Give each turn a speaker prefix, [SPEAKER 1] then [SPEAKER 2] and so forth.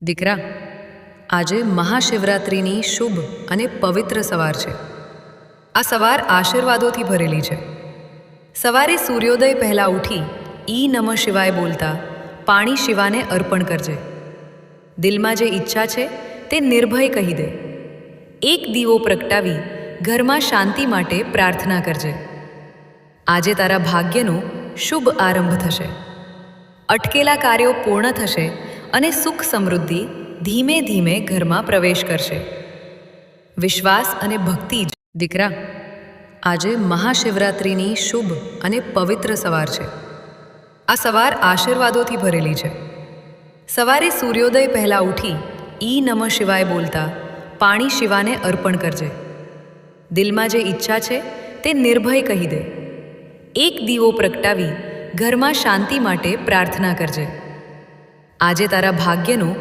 [SPEAKER 1] દીકરા, આજે મહાશિવરાત્રિની શુભ અને પવિત્ર સવાર છે. આ સવાર આશીર્વાદોથી ભરેલી છે. સવારે સૂર્યોદય પહેલાં ઉઠી ઈ નમઃ શિવાય બોલતા પાણી શિવાને અર્પણ કરજે. દિલમાં જે ઈચ્છા છે તે નિર્ભય કહી દે. એક દીવો પ્રગટાવી ઘરમાં શાંતિ માટે પ્રાર્થના કરજે. આજે તારા ભાગ્યનો શુભ આરંભ થશે. અટકેલા કાર્યો પૂર્ણ થશે અને સુખ સમૃદ્ધિ ધીમે ધીમે ઘરમાં પ્રવેશ કરશે. વિશ્વાસ અને ભક્તિ જ. દીકરા, આજે મહાશિવરાત્રિની શુભ અને પવિત્ર સવાર છે. આ સવાર આશીર્વાદોથી ભરેલી છે. સવારે સૂર્યોદય પહેલાં ઉઠી ઈ નમઃ શિવાય બોલતા પાણી શિવાને અર્પણ કરજે. દિલમાં જે ઈચ્છા છે તે નિર્ભય કહી દે. એક દીવો પ્રગટાવી ઘરમાં શાંતિ માટે પ્રાર્થના કરજે. આજે તારા ભાગ્યનો